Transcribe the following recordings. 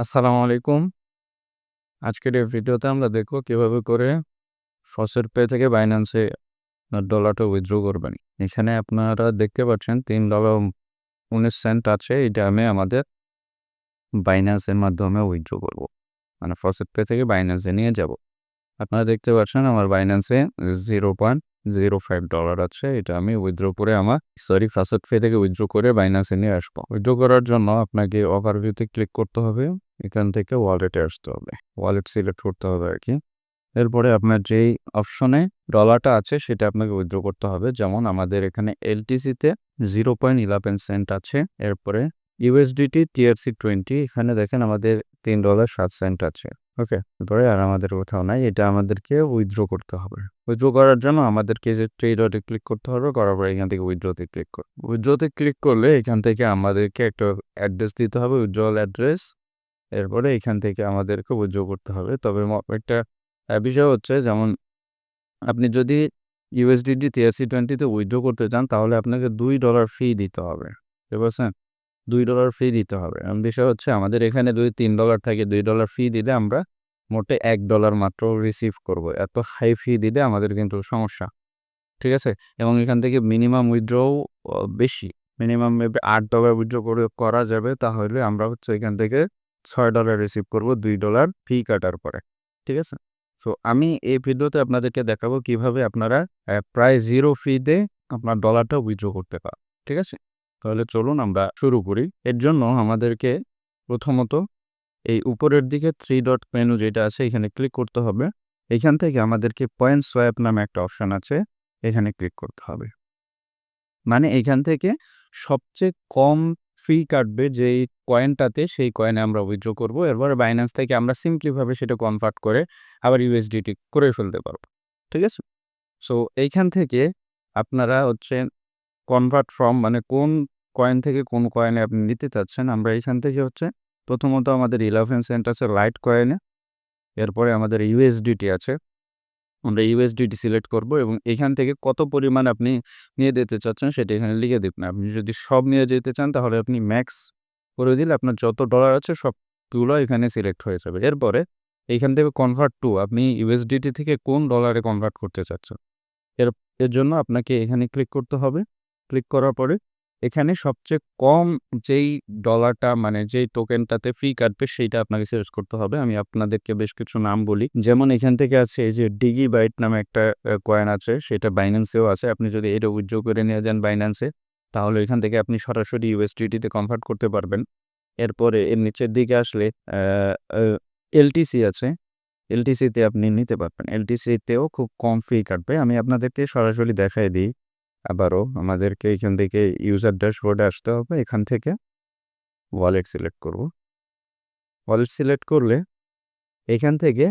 আসসালামু আলাইকুম। আজকের এই ভিডিওতে আমরা দেখব কিভাবে করে ফসেট পে থেকে বাইন্যান্সে ডলারটা উইথড্র করবেন। এখানে আপনারা দেখতে পাচ্ছেন $3.19 আছে। এটা আমি আমাদের বাইন্যান্সের মাধ্যমে উইথড্র করব। মানে ফসেট পে থেকে বাইন্যান্সে নিয়ে যাব। আপনারা দেখতে পাচ্ছেন আমার বাইন্যান্সে $0.05 আছে। এটা আমি উইথড্র করে ফসেট পে থেকে উইথড্র করে বাইন্যান্সে নিয়ে আসবো। উইথড্র করার জন্য আপনাকে ওভারভিউতে ক্লিক করতে হবে। এখান থেকে ওয়ালেটে আসতে হবে। ওয়ালেট সিলেক্ট করতে হবে আরকি। এরপরে আপনার যেই অপশনে ডলারটা আছে সেটা আপনাকে উইথড্র করতে হবে। যেমন আমাদের এখানে এলটিসিতে 0.11 আছে। এরপরে ইউএসডিটি TRC20 এখানে দেখেন আমাদের $3.07 আছে। ওকে? এরপরে আর আমাদের কোথাও নাই। এটা আমাদেরকে উইথড্র করতে হবে। উইথড্র করার জন্য আমাদেরকে যে থ্রি ডটে ক্লিক করতে হবে, করার পরে এখান থেকে উইথড্রতে ক্লিক করব। উইথড্রতে ক্লিক করলে এখান থেকে আমাদেরকে একটা অ্যাড্রেস দিতে হবে, উইথড্রয়াল অ্যাড্রেস। এরপরে এখান থেকে আমাদেরকে উইথড্র করতে হবে। তবে একটা বিষয় হচ্ছে, যেমন আপনি যদি ইউএসডিটি TRC20 তে উইথড্র করতে চান তাহলে আপনাকে $2 ফি দিতে হবে। বুঝতে পারছেন? $2 ফি দিতে হবে। বিষয় হচ্ছে আমাদের এখানে যদি $3 থাকে, $2 ফি দিলে আমরা মোটে $1 মাত্র রিসিভ করব। এত হাই ফি দিলে আমাদের কিন্তু সমস্যা। ঠিক আছে? এবং এখান থেকে মিনিমাম উইথড্রও বেশি। মিনিমাম মেবি $8 উইথড্র করা যাবে। তাহলে আমরা হচ্ছে এখান থেকে $6 রিসিভ করব $2 ফি কাটার পরে। ঠিক আছে? সো আমি এই ভিডিওতে আপনাদেরকে দেখাবো কিভাবে আপনারা প্রায় 0 ফিতে আপনার ডলারটা উইথড্র করতে পারেন। ঠিক আছে? তাহলে চলুন আমরা শুরু করি। এর জন্য আমাদেরকে প্রথমত এই উপরের দিকে 3 ডট মেনু যেটা আছে এখানে ক্লিক করতে হবে। এখান থেকে আমাদেরকে পয়েন্ট সোয়াপ নামে একটা অপশন আছে, এখানে ক্লিক করতে হবে। মানে এখান থেকে সবচেয়ে কম ফি কাটবে যেই কয়েনটাতে, সেই কয়েনে আমরা উইথড্র করব। এরপরে বাইন্যান্স থেকে আমরা সিম্পলিভাবে সেটা কনভার্ট করে আবার ইউএসডিটি করে ফেলতে পারব। ঠিক আছে? সো এইখান থেকে আপনারা হচ্ছে কনভার্ট ফ্রম মানে কোন কয়েন থেকে কোন কয়েনে আপনি নিতে চাচ্ছেন, আমরা এখান থেকে হচ্ছে প্রথমত আমাদের 11 সেন্ট আছে লাইট কয়েনে। এরপরে আমাদের ইউএসডিটি আছে। আমরা ইউএসডিটি সিলেক্ট করব এবং এখান থেকে কত পরিমাণ আপনি নিয়ে যেতে চাচ্ছেন সেটা এখানে লিখে দিবেন। আপনি যদি সব নিয়ে যেতে চান তাহলে আপনি ম্যাক্স করে দিলে আপনার যত ডলার আছে সবগুলো এখানে সিলেক্ট হয়ে যাবে। এরপরে এইখান থেকে কনভার্ট টু, আপনি ইউএসডিটি থেকে কোন ডলারে কনভার্ট করতে চাচ্ছেন। এর এর জন্য আপনাকে এখানে ক্লিক করতে হবে। ক্লিক করার পরে এখানে সবচেয়ে কম যেই ডলারটা মানে যেই টোকেনটাতে ফি কাটবে সেইটা আপনাকে সিলেক্ট করতে হবে। আমি আপনাদেরকে বেশ কিছু নাম বলি। যেমন এখান থেকে আছে এই যে ডিগিবাইট নামে একটা কয়েন আছে, সেটা বাইন্যান্সেও আছে। আপনি যদি এটা উইথড্র করে নিয়ে যান বাইন্যান্সে, তাহলে এখান থেকে আপনি সরাসরি ইউএসডিটিতে কনভার্ট করতে পারবেন। এরপরে এর নিচের দিকে আসলে এলটিসি আছে। এলটিসিতে আপনি নিতে পারবেন। এলটিসিতেও খুব কম ফি কাটবে। আমি আপনাদেরকে সরাসরি দেখাই দিই আবারও। আমাদেরকে এখান থেকে ইউজার ড্যাশবোর্ডে আসতে হবে। এখান থেকে ওয়ালেট সিলেক্ট করব। ওয়ালেট সিলেক্ট করলে এখান থেকে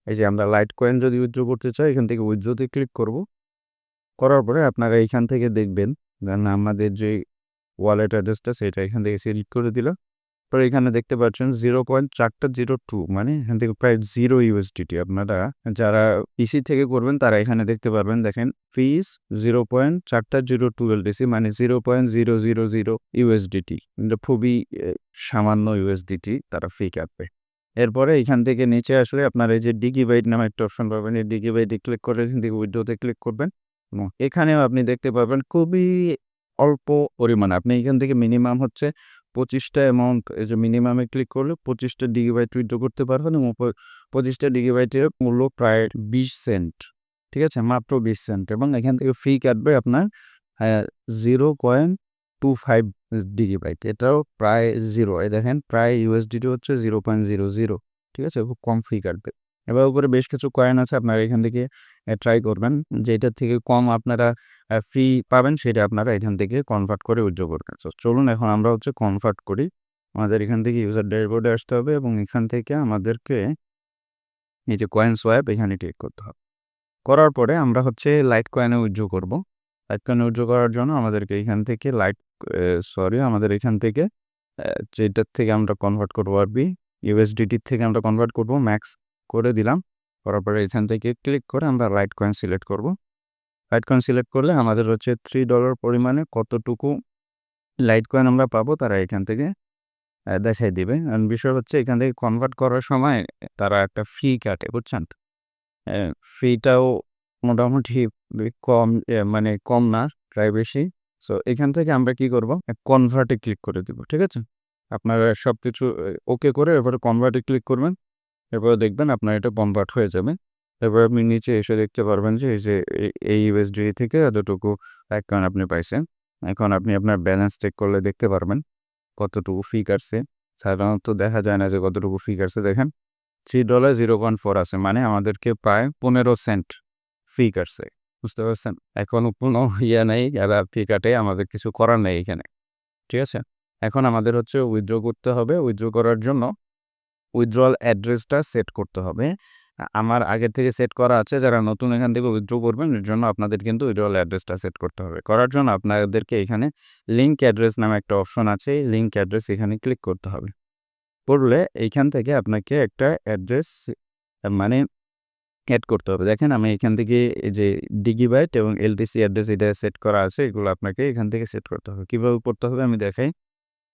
এই যে আমরা লাইট কয়েন যদি উইথড্র করতে চাই, এখান থেকে উইথড্রতে ক্লিক করব। করার পরে আপনারা এইখান থেকে দেখবেন আমাদের যে ওয়ালেট অ্যাড্রেসটা সেটা এখান থেকে সিলেক্ট করে দিলাম। পরে এখানে দেখতে পাচ্ছেন 0.402, মানে এখান থেকে প্রায় 0 ইউএসডিটি। আপনারা যারা পিসি থেকে করবেন তারা এখানে দেখতে পারবেন, দেখেন ফিস 0.402 এলটিসি, মানে 0.000 ইউএসডিটি। এটা খুবই সামান্য ইউএসডিটি তারা ফি কাটবে। এরপরে এখান থেকে নিচে আসলে আপনার এই যে ডিগিবাইট নামে একটা অপশন পাবেন। এই ডিগিবাইটে ক্লিক করে এখান থেকে উইথড্রতে ক্লিক করবেন এবং এখানেও আপনি দেখতে পাবেন খুবই অল্প পরিমাণ। আপনি এখান থেকে মিনিমাম হচ্ছে 25টা অ্যামাউন্ট, এই যে মিনিমামে ক্লিক করলে 25টা ডিগিবাইট উইথড্র করতে পারবেন এবং 25টা ডিগিবাইটের মূল্য প্রায় 20 সেন্ট। ঠিক আছে? মাত্র 20 সেন্ট। এবং এখান থেকে ফি কাটবে আপনার 0.25 ডিগিবাইট। এটাও প্রায় 0। এই দেখেন প্রায় ইউএসডিটি হচ্ছে 0.00। ঠিক আছে? খুব কম ফি কাটবে। এবার উপরে বেশ কিছু কয়েন আছে, আপনারা এখান থেকে ট্রাই করবেন। যেটার থেকে কম আপনারা ফি পাবেন সেটা আপনারা এখান থেকে কনভার্ট করে উইথড্র করবেন। সো চলুন এখন আমরা হচ্ছে কনভার্ট করি। আমাদের এখান থেকে ইউজার ড্যাশবোর্ডে আসতে হবে এবং এখান থেকে আমাদেরকে এই যে কয়েন সোয়াপ এখানে ক্লিক করতে হবে। করার পরে আমরা হচ্ছে লাইট কয়েনে উইথড্র করব। লাইট কয়েনে উইথড্র করার জন্য আমাদেরকে এখান থেকে আমাদের এখান থেকে যেটার থেকে আমরা কনভার্ট করবো আরবি ইউএসডিটির থেকে আমরা কনভার্ট করব, ম্যাক্স করে দিলাম। করার পরে এখান থেকে ক্লিক করে আমরা লাইট কয়েন সিলেক্ট করব। লাইট কয়েন সিলেক্ট করলে আমাদের হচ্ছে $3 পরিমাণে কতটুকু লাইট কয়েন আমরা পাবো তারা এখান থেকে দেখাই দিবে। বিষয় হচ্ছে এখান থেকে কনভার্ট করার সময় তারা একটা ফি কাটে, বুঝছেন? ফিটাও মোটামুটি কম, মানে কম না, প্রায় বেশি। সো এখান থেকে আমরা কি করব? কনভার্টে ক্লিক করে দিব। ঠিক আছে? আপনারা সবকিছু ওকে করে এরপরে কনভার্টে ক্লিক করবেন। এরপরে দেখবেন আপনার এটা কনভার্ট হয়ে যাবে। এরপর আপনি নিচে এসে দেখতে পারবেন যে এই যে এই ইউএসডি থেকে এতটুকু কয়েন আপনি পাইছেন। এখন আপনি আপনার ব্যালেন্স চেক করলে দেখতে পারবেন কতটুকু ফি কাটছে। সাধারণত দেখা যায় না যে কতটুকু ফি কাটছে। দেখেন $3.04 আছে, মানে আমাদেরকে প্রায় 15 সেন্ট ফি কাটছে। বুঝতে পারছেন? এখনো কোনো নেই, এরা ফি কাটে, আমাদের কিছু করার নেই এখানে। ঠিক আছে? এখন আমাদের হচ্ছে উইথড্র করতে হবে। উইথড্র করার জন্য উইথড্রয়াল অ্যাড্রেসটা সেট করতে হবে। আমার আগের থেকে সেট করা আছে। যারা নতুন এখান থেকে উইথড্র করবেন এর জন্য আপনাদের কিন্তু উইথড্রয়াল অ্যাড্রেসটা সেট করতে হবে। করার জন্য আপনাদেরকে এখানে লিঙ্ক অ্যাড্রেস নামে একটা অপশন আছে। এই লিঙ্ক অ্যাড্রেস এখানে ক্লিক করতে হবে। করলে এইখান থেকে আপনাকে একটা অ্যাড্রেস মানে এড করতে হবে। দেখেন আমি এখান থেকে এই যে ডিগিবাইট এবং এলটিসি অ্যাড্রেস এটা সেট করা আছে। এগুলো আপনাকে এখান থেকে সেট করতে হবে। কিভাবে করতে হবে আমি দেখাই।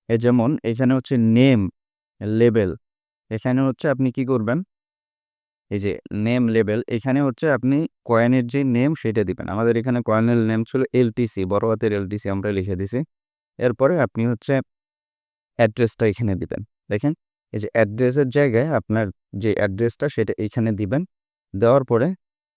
এই যেমন এখানে হচ্ছে নেম, লেবেল, এখানে হচ্ছে আপনি কি করবেন? এই যে নেম, লেবেল, এখানে হচ্ছে আপনি কয়েনের যে নেম সেটা দিবেন। আমাদের এখানে কয়েনের নেম ছিল এলটিসি, বড় হাতের এলটিসি আমরা লিখে দিছি। এরপরে আপনি হচ্ছে অ্যাড্রেসটা এখানে দিবেন। দেখেন এই যে অ্যাড্রেসের জায়গায় আপনার যে অ্যাড্রেসটা সেটা এইখানে দিবেন। দেওয়ার পরে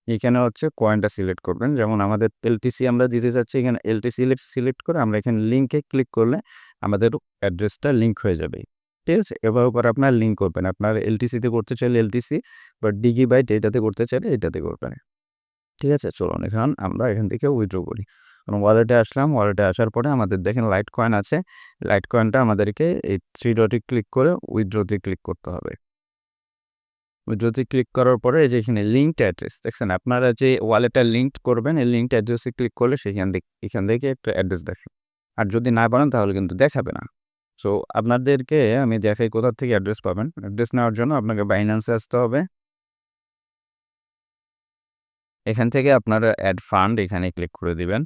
এখানে হচ্ছে কয়েনটা সিলেক্ট করবেন। যেমন আমাদের এলটিসি আমরা দিতে চাচ্ছি, এখানে এলটিসি সিলেক্ট করে আমরা এখানে লিঙ্কে ক্লিক করলে আমাদের অ্যাড্রেসটা লিঙ্ক হয়ে যাবে। ঠিক আছে? এভাবে করে আপনার লিঙ্ক করবেন। আপনার এলটিসিতে করতে চাইলে এলটিসি বা ডিগিবাইট এটাতে করতে চাইলে এটাতে করবেন। ঠিক আছে? চলুন এখন আমরা এখান থেকে উইথড্র করি। ওয়ালেটে আসলাম। ওয়ালেটে আসার পরে আমাদের দেখেন লাইট কয়েন আছে। লাইট কয়েনটা আমাদেরকে এই 3 ডটে ক্লিক করে উইথড্রতে ক্লিক করতে হবে। উইথড্রতে ক্লিক করার পরে এই যে এখানে লিঙ্কড অ্যাড্রেস দেখছেন, আপনারা যে ওয়ালেটটা লিঙ্কড করবেন এই লিঙ্কড অ্যাড্রেসে ক্লিক করলে এখান থেকে একটা অ্যাড্রেস দেখে। আর যদি না পারেন তাহলে কিন্তু দেখাবে না। সো আপনাদেরকে আমি দেখাই কোথা থেকে অ্যাড্রেস পাবেন। অ্যাড্রেস নেওয়ার জন্য আপনাকে বাইন্যান্সে আসতে হবে। এখান থেকে আপনারা অ্যাড ফান্ড এখানে ক্লিক করে দিবেন।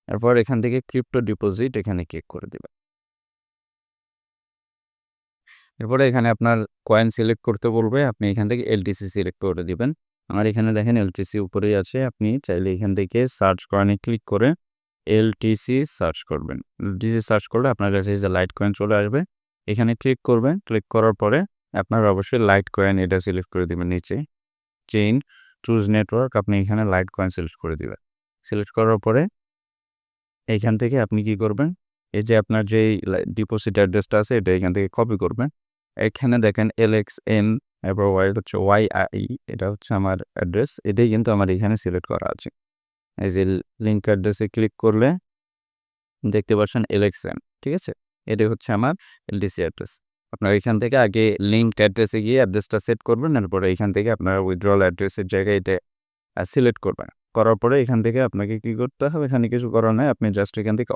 এরপর এখান থেকে ক্রিপ্টো ডিপোজিট এখানে ক্লিক করে দিবেন। এরপরে এখানে আপনার কয়েন সিলেক্ট করতে বলবে। আপনি এখান থেকে এলটিসি সিলেক্ট করে দিবেন। আমার এখানে দেখেন এলটিসি উপরেই আছে। আপনি চাইলে এখান থেকে সার্চ কয়েনে ক্লিক করে এলটিসি সার্চ করবেন। এলটিসি সার্চ করলে আপনার কাছে এই যে লাইট কয়েন চলে আসবে। এখানে ক্লিক করবেন। ক্লিক করার পরে আপনার অবশ্যই লাইট কয়েন এটা সিলেক্ট করে দিবেন। নিচে চেইন চুজ নেটওয়ার্ক আপনি এখানে লাইট কয়েন সিলেক্ট করে দিবেন। সিলেক্ট করার পরে এইখান থেকে আপনি কি করবেন? এই যে আপনার যেই ডিপোজিট অ্যাড্রেসটা আছে এটা এখান থেকে কপি করবেন। এখানে দেখেন LXN এরপর হচ্ছে YI, এটা হচ্ছে আমার অ্যাড্রেস। এটাই কিন্তু আমার এখানে সিলেক্ট করা আছে। এই যে লিঙ্ক অ্যাড্রেসে ক্লিক করলে দেখতে পাচ্ছেন LXN, ঠিক আছে? এটাই হচ্ছে আমার এলটিসি অ্যাড্রেস। আপনার এখান থেকে আগে লিঙ্ক অ্যাড্রেসে গিয়ে অ্যাড্রেসটা সেট করবেন। এরপরে এখান থেকে আপনার উইথড্রয়াল অ্যাড্রেসের জায়গায় এটা সিলেক্ট করবেন। করার পরে এখান থেকে আপনাকে কি করতে হবে? এখানে কিছু করার নাই। আপনি জাস্ট এখান থেকে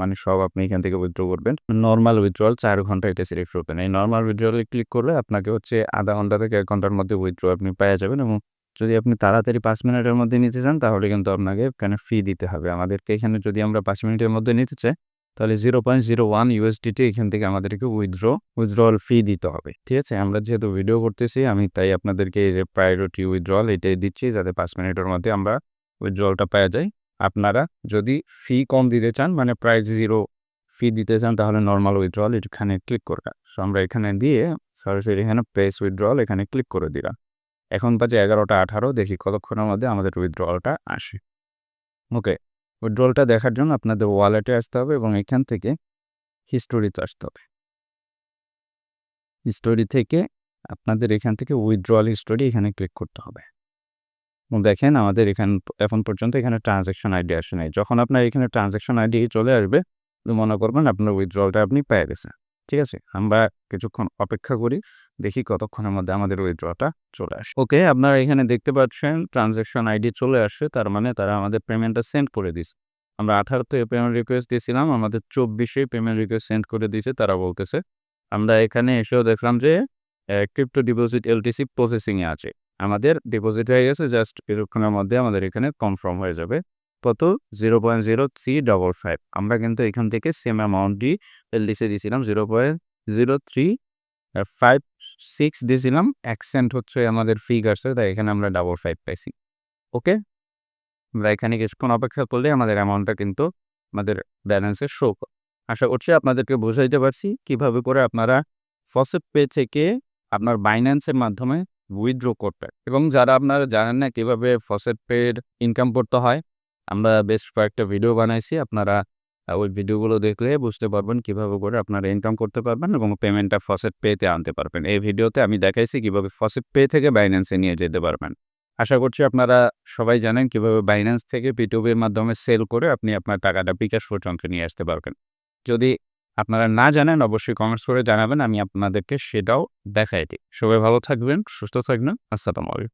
মানে সব আপনি এখান থেকে উইথড্র করবেন। নরমাল উইথড্রয়াল 4 ঘন্টা এটা সিলেক্ট করবেন। এই নরমাল উইথড্রয়ালে ক্লিক করলে আপনাকে হচ্ছে আধা ঘন্টা থেকে 1 ঘন্টার মধ্যে উইথড্র আপনি পেয়ে যাবেন। এবং যদি আপনি তাড়াতাড়ি 5 মিনিটের মধ্যে নিতে চান তাহলে কিন্তু আপনাকে এখানে ফি দিতে হবে। আমাদেরকে এখানে যদি আমরা 5 মিনিটের মধ্যে নিতে চাই তাহলে $0.01 এখান থেকে আমাদেরকে উইথড্রয়াল ফি দিতে হবে। ঠিক আছে? আমরা যেহেতু ভিডিও করতেছি আমি তাই আপনাদেরকে এই যে প্রায়োরিটি উইথড্রয়াল এটাই দিচ্ছি যাতে 5 মিনিটের মধ্যে আমরা উইথড্রয়ালটা পাওয়া যায়। আপনারা যদি ফি কম দিতে চান, মানে প্রাইস 0 ফি দিতে চান তাহলে নরমাল উইথড্রয়াল এখানে ক্লিক করবেন। সো আমরা এখানে দিয়ে সরাসরি এখানে প্রেস উইথড্রয়াল এখানে ক্লিক করে দিলাম। এখন বাজে 11:18, দেখি কতক্ষণের মধ্যে আমাদের উইথড্রয়ালটা আসে। ওকে, উইথড্রয়ালটা দেখার জন্য আপনাদের ওয়ালেটে আসতে হবে এবং এখান থেকে হিস্টোরিতে আসতে হবে। হিস্টোরি থেকে আপনাদের এখান থেকে উইথড্রয়াল হিস্টোরি এখানে ক্লিক করতে হবে। দেখেন আমাদের এখন পর্যন্ত এখানে ট্রানজ্যাকশন আইডি আসে নাই। যখন আপনার এখানে ট্রানজ্যাকশন আইডি চলে আসবে মনে করবেন আপনার উইথড্রয়ালটা আপনি পেয়ে গেছেন। ঠিক আছে? আমরা কিছুক্ষণ অপেক্ষা করি, দেখি কতক্ষণের মধ্যে আমাদের উইথড্রটা চলে আসে। ওকে, আপনারা এখানে দেখতে পাচ্ছেন ট্রানজ্যাকশন আইডি চলে আসছে। তার মানে তারা আমাদের পেমেন্টটা সেন্ড করে দিছে। আমরা 18-তে পেমেন্ট রিকোয়েস্ট দিয়েছিলাম, আমাদের 24-এ পেমেন্ট রিকোয়েস্ট সেন্ড করে দিয়েছে তারা বলতেছে। আমরা এখানে এসেও দেখলাম যে ক্রিপ্টো ডিপোজিট এলটিসি প্রসেসিংয়ে আছে। আমাদের ডিপোজিট হয়ে গেছে, জাস্ট কিছুক্ষণের মধ্যে আমাদের এখানে কনফার্ম হয়ে যাবে। কত 0.0355 আমরা কিন্তু এখান থেকে সেম অ্যামাউন্টই এলডিসি দিয়েছিলাম 0.0356 দিয়েছিলাম 1 সেন্ট হচ্ছে আমাদের ফিগার্সে তাই এখানে আমরা 55 পাইছি ওকে আমরা এখানে কিছুক্ষণ অপেক্ষা করলে আমাদের অ্যামাউন্টটা কিন্তু আমাদের ব্যালেন্সে শো করে আশা করছি আপনাদেরকে বোঝাইতে পারছি কিভাবে করে আপনারা ফসেট পে থেকে আপনার বাইন্যান্সের মাধ্যমে উইথড্র করতে এবং যারা আপনারা জানেন না কিভাবে ফসেট পের ইনকাম করতে হয় আমরা বেশ কয়েকটা ভিডিও বানাইছি আপনারা ওই ভিডিওগুলো দেখলে বুঝতে পারবেন কিভাবে করে আপনারা ইনকাম করতে পারবেন এবং পেমেন্টটা ফসেট পেতে আনতে পারবেন এই ভিডিওতে আমি দেখাইছি কিভাবে ফসেট পে থেকে বাইন্যান্সে নিয়ে যেতে পারবেন আশা করছি আপনারা সবাই জানেন কিভাবে বাইন্যান্স থেকে পিটুপির মাধ্যমে সেল করে আপনি আপনার টাকাটা বিকাশ পর্যন্ত নিয়ে আসতে পারবেন যদি আপনারা না জানেন অবশ্যই কমেন্টস করে জানাবেন আমি আপনাদেরকে সেটাও দেখাই দিই সবাই ভালো থাকবেন সুস্থ থাকবেন আসসালামু আলাইকুম